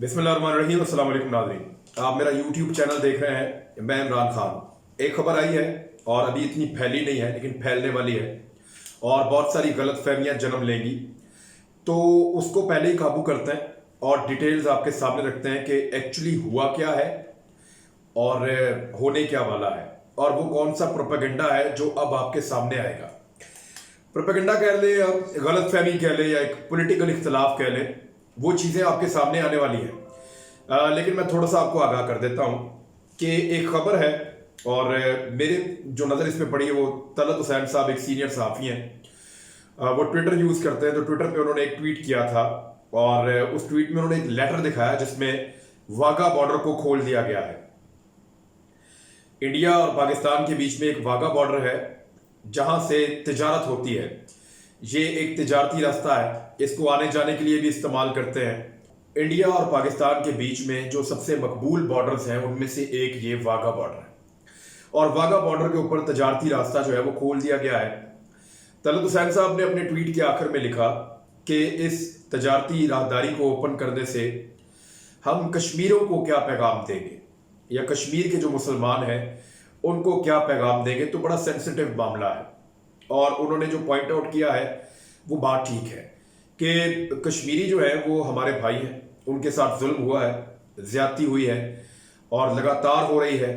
बिस्मिल्लाहिर्रहमानिर्रहीम। अस्सलाम वालेकुम नाज़रीन, आप मेरा यूट्यूब चैनल देख रहे हैं। मैं इमरान खान। एक खबर आई है और अभी इतनी फैली नहीं है लेकिन फैलने वाली है और बहुत सारी गलत फहमियाँ जन्म लेंगी, तो उसको पहले ही काबू करते हैं और डिटेल्स आपके सामने रखते हैं कि एक्चुअली हुआ क्या है और होने क्या वाला है और वो कौन सा प्रोपेगेंडा है जो अब आपके सामने आएगा। प्रोपेगेंडा कह ले, गलत फहमी कह ले या एक पॉलिटिकल इख्तलाफ कह ले, वो चीज़ें आपके सामने आने वाली हैं। लेकिन मैं थोड़ा सा आपको आगाह कर देता हूँ कि एक खबर है और मेरे जो नज़र इसमें पड़ी है वो तलत हुसैन साहब एक सीनियर सहाफ़ी हैं। वो ट्विटर यूज़ करते हैं, तो ट्विटर पे उन्होंने एक ट्वीट किया था और उस ट्वीट में उन्होंने एक लेटर दिखाया जिसमें वाघा बॉर्डर को खोल दिया गया है। इंडिया और पाकिस्तान के बीच में एक वाघा बॉर्डर है जहां से तिजारत होती है। ये एक तिजारती रास्ता है, इसको आने जाने के लिए भी इस्तेमाल करते हैं। इंडिया और पाकिस्तान के बीच में जो सबसे मकबूल बॉर्डर्स हैं उनमें से एक ये वाघा बॉर्डर है और वाघा बॉर्डर के ऊपर तिजारती रास्ता जो है वो खोल दिया गया है। तलत हुसैन साहब ने अपने ट्वीट के आखिर में लिखा कि इस तिजारती राहदारी को ओपन करने से हम कश्मीरियों को क्या पैगाम देंगे या कश्मीर के जो मुसलमान हैं उनको क्या पैगाम देंगे। तो बड़ा सेंसिटिव मामला है और उन्होंने जो पॉइंट आउट किया है वो बात ठीक है कि कश्मीरी जो है वो हमारे भाई हैं, उनके साथ जुल्म हुआ है, ज्यादती हुई है और लगातार हो रही है।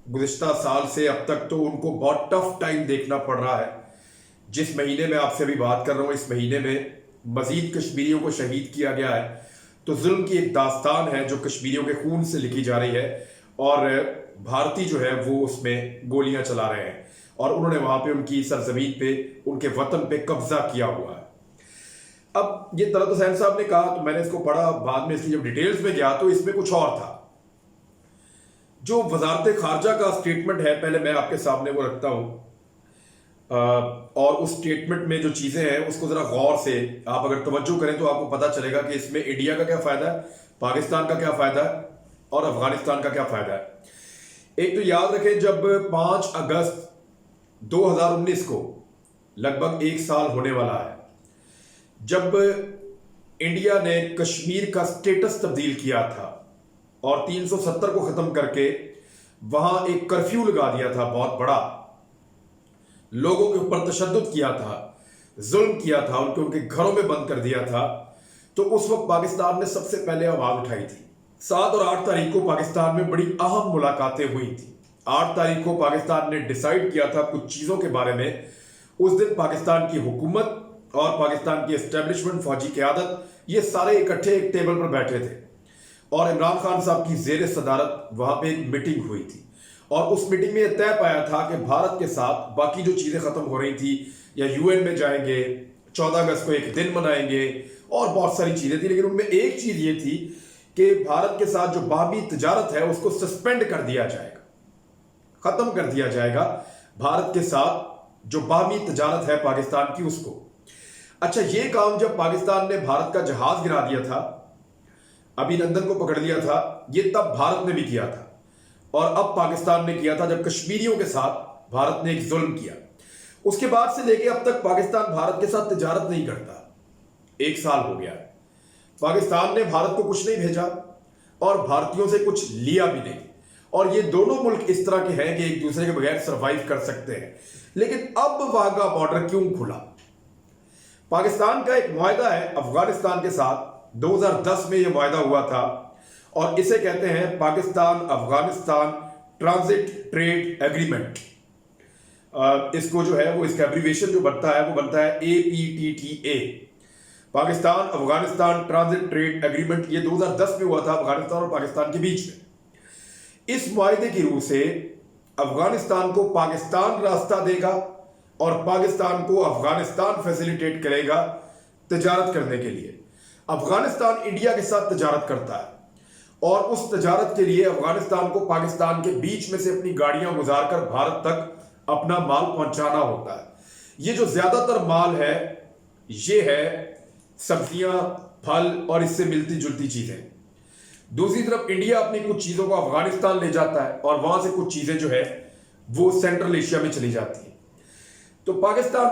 गुज़िश्ता साल से अब तक तो उनको बहुत टफ टाइम देखना पड़ रहा है। जिस महीने में आपसे अभी बात कर रहा हूँ, इस महीने में मजीद कश्मीरियों को शहीद किया गया है। तो जुल्म की एक दास्तान है जो कश्मीरियों के खून से लिखी जा रही है और भारतीय जो है वो उसमें गोलियां चला रहे हैं और उन्होंने वहां पे उनकी सरजमीन पे, उनके वतन पे कब्जा किया हुआ है। अब ये तलत हुसैन साहब ने कहा तो मैंने इसको पढ़ा, बाद में इसकी जब डिटेल्स में गया तो इसमें कुछ और था। जो वजारत खारजा का स्टेटमेंट है, पहले मैं आपके सामने वो रखता हूं और उस स्टेटमेंट में जो चीजें हैं उसको जरा गौर से आप अगर तवज्जो करें तो आपको पता चलेगा कि इसमें इंडिया का क्या फायदा है, पाकिस्तान का क्या फायदा है और अफगानिस्तान का क्या फायदा है। एक तो याद रखें, जब 5 अगस्त 2019 को लगभग एक साल होने वाला है जब इंडिया ने कश्मीर का स्टेटस तब्दील किया था और 370 को खत्म करके वहां एक कर्फ्यू लगा दिया था, बहुत बड़ा, लोगों के ऊपर तशद्दुद किया था, जुल्म किया था, उनके घरों में बंद कर दिया था। तो उस वक्त पाकिस्तान ने सबसे पहले आवाज उठाई थी। 7 और 8 तारीख को पाकिस्तान में बड़ी अहम मुलाकातें हुई थी। 8 तारीख को पाकिस्तान ने डिसाइड किया था कुछ चीजों के बारे में। उस दिन पाकिस्तान की हुकूमत और पाकिस्तान की एस्टेब्लिशमेंट, फौजी क़यादत, ये सारे इकट्ठे एक टेबल पर बैठे थे और इमरान खान साहब की ज़ेर सदारत वहां पे एक मीटिंग हुई थी और उस मीटिंग में यह तय पाया था कि भारत के साथ बाकी जो चीजें खत्म हो रही थी, या यूएन में जाएंगे, 14 अगस्त को एक दिन मनाएंगे और बहुत सारी चीजें थी, लेकिन उनमें एक चीज ये थी कि भारत के साथ जो बाहमी तिजारत है उसको सस्पेंड कर दिया जाएगा, खत्म कर दिया जाएगा। भारत के साथ जो बाहमी तिजारत है पाकिस्तान की उसको। अच्छा, ये काम जब पाकिस्तान ने भारत का जहाज गिरा दिया था, अभिनंदन को पकड़ लिया था, ये तब भारत ने भी किया था और अब पाकिस्तान ने किया था जब कश्मीरियों के साथ भारत ने एक जुल्म किया। उसके बाद से लेके अब तक पाकिस्तान भारत के साथ तिजारत नहीं करता। 1 साल हो गया। पाकिस्तान ने भारत को कुछ नहीं भेजा और भारतीयों से कुछ लिया भी नहीं और ये दोनों मुल्क इस तरह के हैं कि एक दूसरे के बगैर सरवाइव कर सकते हैं। लेकिन अब वाघा बॉर्डर क्यों खुला? पाकिस्तान का एक मुआहदा है अफगानिस्तान के साथ, 2010 में यह मुआहदा हुआ था और इसे कहते हैं Pakistan Afghanistan transit trade agreement. इसको जो है वो इसका एब्रीविएशन जो बनता है वो बनता है APTTA, Pakistan Afghanistan transit trade agreement. ये 2010 में हुआ था अफगानिस्तान और पाकिस्तान के बीच में। इस मुआहदे की रूह से अफगानिस्तान को पाकिस्तान रास्ता देगा और पाकिस्तान को अफगानिस्तान फैसिलिटेट करेगा तिजारत करने के लिए। अफगानिस्तान इंडिया के साथ तिजारत करता है और उस तिजारत के लिए अफगानिस्तान को पाकिस्तान के बीच में से अपनी गाड़ियां गुजारकर भारत तक अपना माल पहुंचाना होता है। ये जो ज्यादातर माल है ये है सब्जियां, फल और इससे मिलती जुलती चीजें। दूसरी तरफ इंडिया अपनी कुछ चीजों को अफगानिस्तान ले जाता है और वहां से कुछ चीजें जो है वो सेंट्रल एशिया में चली जाती है। तो पाकिस्तान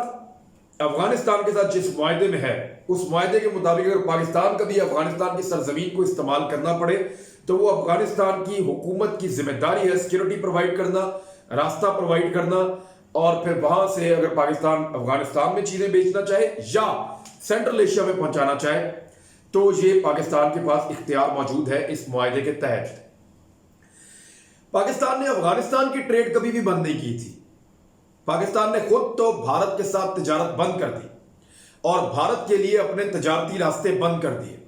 अफगानिस्तान के साथ जिस मुआहदे में है उस मुआहदे के मुताबिक अगर पाकिस्तान कभी अफगानिस्तान की सरजमीन को इस्तेमाल करना पड़े तो वो अफगानिस्तान की हुकूमत की जिम्मेदारी है सिक्योरिटी प्रोवाइड करना, रास्ता प्रोवाइड करना, और फिर वहां से अगर पाकिस्तान अफगानिस्तान में चीजें बेचना चाहे या सेंट्रल एशिया में पहुंचाना चाहे तो ये पाकिस्तान के पास इख्तियार मौजूद है इस मुआहदे के तहत। पाकिस्तान ने अफगानिस्तान की ट्रेड कभी भी बंद नहीं की थी। पाकिस्तान ने खुद तो भारत के साथ तिजारत बंद कर दी और भारत के लिए अपने तजारती रास्ते बंद कर दिए।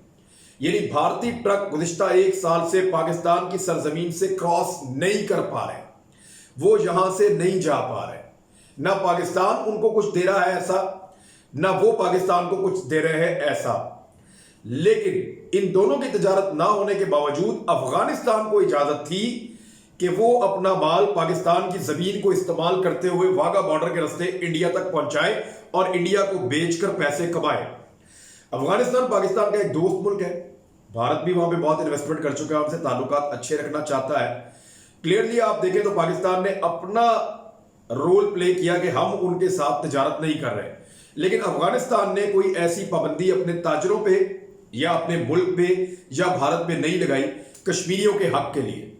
यानी भारतीय ट्रक गुज़िश्ता एक साल से पाकिस्तान की सरजमीन से क्रॉस नहीं कर पा रहे, वो यहां से नहीं जा पा रहे। ना पाकिस्तान उनको कुछ दे रहा है ऐसा, ना वो पाकिस्तान को कुछ दे रहे हैं ऐसा। लेकिन इन दोनों की तजारत ना होने के बावजूद अफगानिस्तान को इजाजत थी कि वो अपना माल पाकिस्तान की जमीन को इस्तेमाल करते हुए वाघा बॉर्डर के रास्ते इंडिया तक पहुंचाए और इंडिया को बेचकर पैसे कमाए। अफगानिस्तान पाकिस्तान का एक दोस्त मुल्क है, भारत भी वहां पे बहुत इन्वेस्टमेंट कर चुका है, उनसे ताल्लुकात अच्छे रखना चाहता है। क्लियरली आप देखें तो पाकिस्तान ने अपना रोल प्ले किया कि हम उनके साथ तिजारत नहीं कर रहे, लेकिन अफगानिस्तान ने कोई ऐसी पाबंदी अपने ताजरों पे या अपने मुल्क पे या भारत में नहीं लगाई कश्मीरियों के हक के लिए।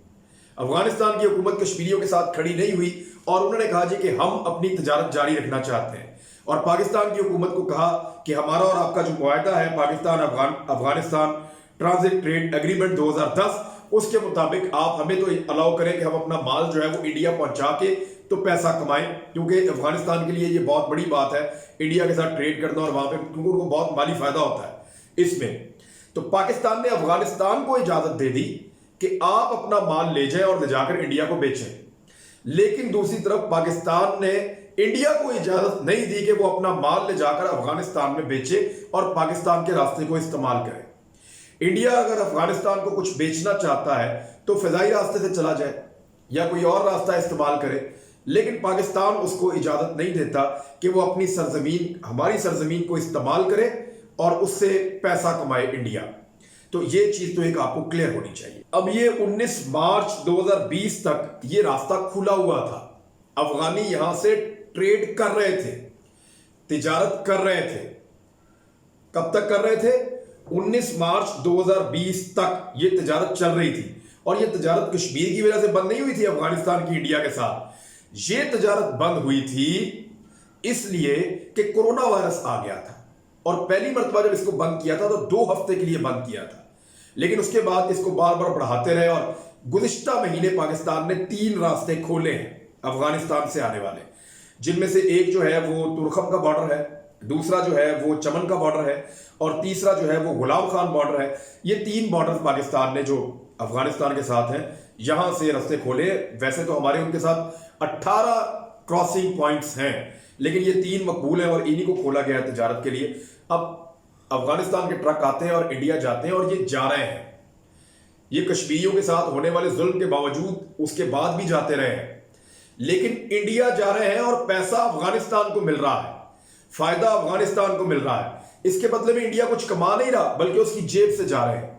अफगानिस्तान की हुकूमत कश्मीरियों के साथ खड़ी नहीं हुई और उन्होंने कहा जी कि हम अपनी तजारत जारी रखना चाहते हैं, और पाकिस्तान की हुकूमत को कहा कि हमारा और आपका जो मुआहदा है Pakistan Afghanistan transit trade agreement 2010, उसके मुताबिक आप हमें तो अलाउ करें कि हम अपना माल जो है वो इंडिया पहुंचा के तो पैसा कमाएं, क्योंकि अफगानिस्तान के लिए ये बहुत बड़ी बात है इंडिया के साथ ट्रेड करना, और वहां पे क्योंकि उनको बहुत माली फायदा होता है इसमें। तो पाकिस्तान ने अफगानिस्तान को इजाजत दे दी कि आप अपना माल ले जाएं और ले जाकर इंडिया को बेचें, लेकिन दूसरी तरफ पाकिस्तान ने इंडिया को इजाजत नहीं दी कि वो अपना माल ले जाकर अफगानिस्तान में बेचे और पाकिस्तान के रास्ते को इस्तेमाल करे। इंडिया अगर अफगानिस्तान को कुछ बेचना चाहता है तो फिजाई रास्ते से चला जाए या कोई और रास्ता इस्तेमाल करे, लेकिन पाकिस्तान उसको इजाजत नहीं देता कि वो अपनी सरजमीन, हमारी सरजमीन को इस्तेमाल करे और उससे पैसा कमाए इंडिया। तो ये चीज तो एक आपको क्लियर होनी चाहिए। अब ये 19 मार्च 2020 तक ये रास्ता खुला हुआ था, अफगानी यहां से ट्रेड कर रहे थे, तिजारत कर रहे थे। कब तक कर रहे थे? 19 मार्च 2020 तक ये तिजारत चल रही थी, और ये तिजारत कश्मीर की वजह से बंद नहीं हुई थी अफगानिस्तान की इंडिया के साथ। ये तिजारत बंद हुई थी इसलिए कि कोरोना वायरस आ गया था, और पहली मर्तबा जब इसको बंद किया था तो 2 हफ्ते के लिए बंद किया था, लेकिन उसके बाद इसको बार बार बढ़ाते रहे, और गुज़िश्ता महीने पाकिस्तान ने 3 रास्ते खोले हैं अफगानिस्तान से आने वाले, जिनमें से एक जो है वो तुरखम का बॉर्डर है, दूसरा जो है वो चमन का बॉर्डर है, और तीसरा जो है वो गुलाम खान बॉर्डर है। ये 3 बॉर्डर पाकिस्तान ने जो अफगानिस्तान के साथ हैं यहां से रास्ते खोले। वैसे तो हमारे उनके साथ 18 क्रॉसिंग पॉइंट्स हैं, लेकिन ये 3 मकबूल हैं और इन्हीं को खोला गया है तिजारत के लिए। अब अफगानिस्तान के ट्रक आते हैं और इंडिया जाते हैं, और ये जा रहे हैं, ये कश्मीरियों के साथ होने वाले जुल्म के बावजूद उसके बाद भी जाते रहे हैं, लेकिन इंडिया जा रहे हैं और पैसा अफगानिस्तान को मिल रहा है, फायदा अफगानिस्तान को मिल रहा है। इसके बदले में इंडिया कुछ कमा नहीं रहा, बल्कि उसकी जेब से जा रहे हैं।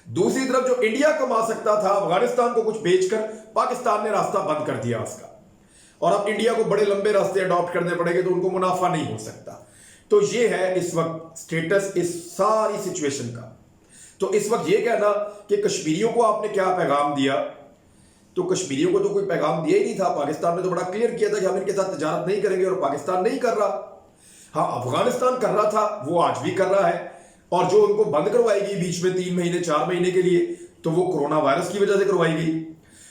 दूसरी तरफ जो इंडिया कमा सकता था अफगानिस्तान को कुछ बेचकर, पाकिस्तान ने रास्ता बंद कर दिया उसका, और अब इंडिया को बड़े लंबे रास्ते अडॉप्ट करने पड़ेंगे तो उनको मुनाफा नहीं हो सकता। तो ये है इस वक्त स्टेटस इस सारी सिचुएशन का। तो इस वक्त ये कहना कि कश्मीरियों को आपने क्या पैगाम दिया, तो कश्मीरियों को तो कोई पैगाम दिया ही नहीं था। पाकिस्तान ने तो बड़ा क्लियर किया था कि हम इनके साथ तिजारत नहीं करेंगे, और पाकिस्तान नहीं कर रहा। हाँ, अफगानिस्तान कर रहा था, वो आज भी कर रहा है, और जो उनको बंद करवाई गई बीच में 3 महीने 4 महीने के लिए, तो वो कोरोना वायरस की वजह से करवाई गई,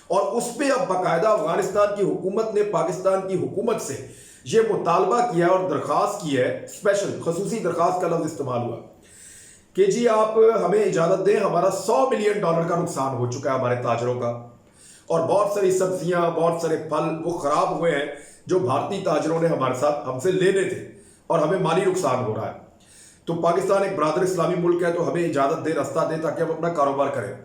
और उस पर अब बाकायदा अफगानिस्तान की हुकूमत ने पाकिस्तान की हुकूमत से ये मुतालबा किया और दरख्वास्त की है, स्पेशल खसूसी दरख्वास्त का लफ्ज इस्तेमाल हुआ कि जी आप हमें इजाजत दें, हमारा $100 मिलियन का नुकसान हो चुका है हमारे ताजरों का, और बहुत सारी सब्जियां, बहुत सारे फल वो खराब हुए हैं जो भारतीय ताजरों ने हमारे साथ हमसे लेने थे, और हमें माली नुकसान हो रहा है। तो पाकिस्तान एक बरादर इस्लामी मुल्क है, तो हमें इजाजत दे, रास्ता दे, ताकि हम अपना कारोबार करें।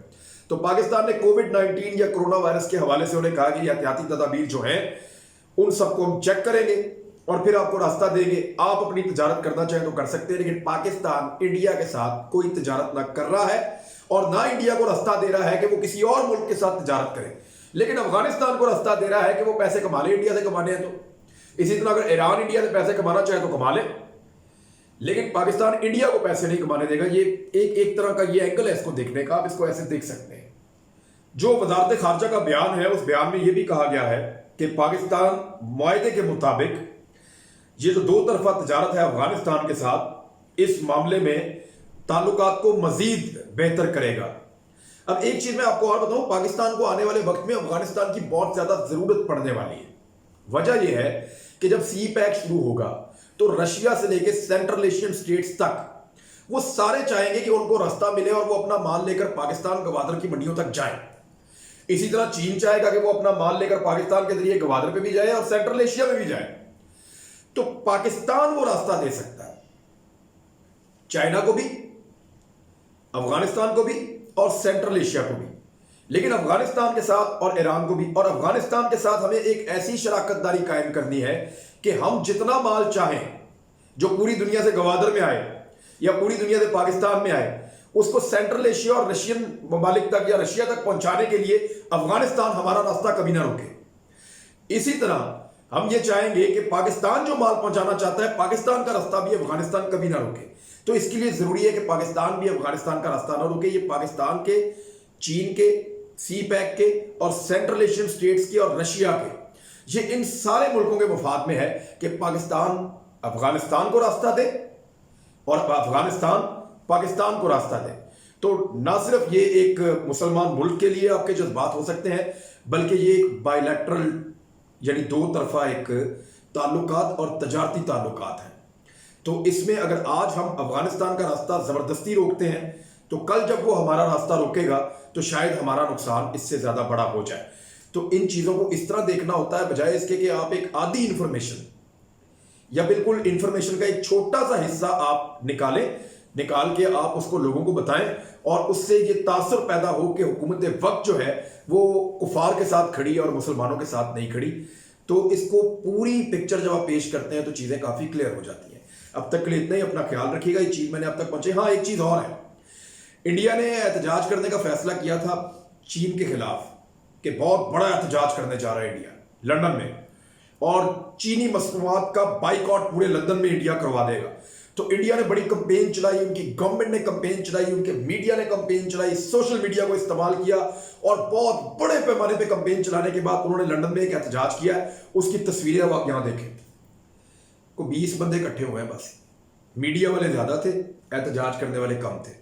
तो पाकिस्तान ने कोविड-19 या कोरोना वायरस के हवाले से उन्हें कहा कि एहतियाती तदाबीर जो हैं उन सबको हम चेक करेंगे और फिर आपको रास्ता देंगे, आप अपनी तिजारत करना चाहें तो कर सकते हैं। लेकिन पाकिस्तान इंडिया के साथ कोई तिजारत ना कर रहा है, और ना इंडिया को रास्ता दे रहा है कि वो किसी और मुल्क के साथ तिजारत करे, लेकिन अफगानिस्तान को रास्ता दे रहा है कि वो पैसे कमा ले, इंडिया से कमाने हैं तो। इसी तरह अगर ईरान इंडिया से पैसे कमाना चाहे तो कमा ले, लेकिन पाकिस्तान इंडिया को पैसे नहीं कमाने देगा। ये एक तरह का ये एंगल है इसको देखने का, आप इसको ऐसे देख सकते हैं। जो वजारत खारजा का बयान है, उस बयान में यह भी कहा गया है कि पाकिस्तान मुआहदे के मुताबिक ये जो दो तरफा तजारत है अफगानिस्तान के साथ, इस मामले में ताल्लुकात को मजीद बेहतर करेगा। अब एक चीज मैं आपको और बताऊं, पाकिस्तान को आने वाले वक्त में अफगानिस्तान की बहुत ज्यादा जरूरत पड़ने वाली है। वजह यह है कि जब सी पैक शुरू होगा तो रशिया से लेकर सेंट्रल एशियन स्टेट्स तक वो सारे चाहेंगे कि उनको रास्ता मिले और वो अपना माल लेकर पाकिस्तान गवादर की मंडियों तक जाए। इसी तरह चीन चाहेगा कि वो अपना माल लेकर पाकिस्तान के जरिए गवादर पे भी जाए और सेंट्रल एशिया में भी जाए। तो पाकिस्तान वो रास्ता दे सकता है चाइना को भी, अफगानिस्तान को भी और सेंट्रल एशिया को भी। लेकिन अफगानिस्तान के साथ और ईरान को भी, और अफगानिस्तान के साथ हमें एक ऐसी शराकतदारी कायम करनी है कि हम जितना माल चाहें जो पूरी दुनिया से गवादर में आए या पूरी दुनिया से पाकिस्तान में आए, उसको सेंट्रल एशिया और रशियन ममालिक तक या रशिया तक पहुंचाने के लिए अफगानिस्तान हमारा रास्ता कभी ना रुके। इसी तरह हम ये चाहेंगे कि पाकिस्तान जो माल पहुंचाना चाहता है, पाकिस्तान का रास्ता भी अफगानिस्तान कभी ना रुके। तो इसके लिए जरूरी है कि पाकिस्तान भी अफगानिस्तान का रास्ता ना रुके। ये पाकिस्तान के, चीन के, सी पैक के और सेंट्रल एशियन स्टेट्स के और रशिया के, ये इन सारे मुल्कों के मफाद में है कि पाकिस्तान अफगानिस्तान को रास्ता दे और अफगानिस्तान पाकिस्तान को रास्ता दे। तो ना सिर्फ ये एक मुसलमान मुल्क के लिए आपके जज्बात हो सकते हैं, बल्कि ये एक बायलैटरल यानी दो तरफा एक ताल्लुकात और तजारती ताल्लुकात है। तो इसमें अगर आज हम अफगानिस्तान का रास्ता जबरदस्ती रोकते हैं तो कल जब वो हमारा रास्ता रोकेगा तो शायद हमारा नुकसान इससे ज्यादा बड़ा हो जाए। तो इन चीजों को इस तरह देखना होता है, बजाय इसके कि आप एक आधी इंफॉर्मेशन या बिल्कुल इंफॉर्मेशन का एक छोटा सा हिस्सा आप निकाल के आप उसको लोगों को बताएं और उससे ये तासुर पैदा हो कि हुकूमत वक्त जो है वो कुफार के साथ खड़ी और मुसलमानों के साथ नहीं खड़ी। तो इसको पूरी पिक्चर जब आप पेश करते हैं तो चीजें काफी क्लियर हो जाती हैं। अब तक के लिए इतना ही, अपना ख्याल रखिएगा। ये चीज मैंने अब तक पहुंचे। हाँ, एक चीज और है, इंडिया ने एहतजाज करने का फैसला किया था चीन के खिलाफ कि बहुत बड़ा एहतजाज करने जा रहा है इंडिया लंदन में, और चीनी मसनूआत का बाइकआउट पूरे लंदन में इंडिया करवा देगा। तो इंडिया ने बड़ी कंपेन चलाई, उनकी गवर्नमेंट ने कंपेन चलाई, उनके मीडिया ने कंपेन चलाई, सोशल मीडिया को इस्तेमाल किया और बहुत बड़े पैमाने पे कंपेन चलाने के बाद उन्होंने लंदन में एक एहतजाज किया है। उसकी तस्वीरें आप यहां देखें, को 20 बंदे इकट्ठे हुए हैं बस। मीडिया वाले ज्यादा थे, एहतजाज करने वाले कम थे।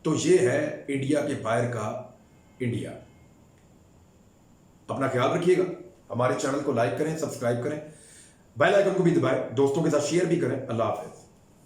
तो ये है इंडिया के बाहर का इंडिया। अपना ख्याल रखिएगा, हमारे चैनल को लाइक करें, सब्सक्राइब करें, बेल आइकन को भी दबाएं, दोस्तों के साथ शेयर भी करें। अल्लाह हाफिज।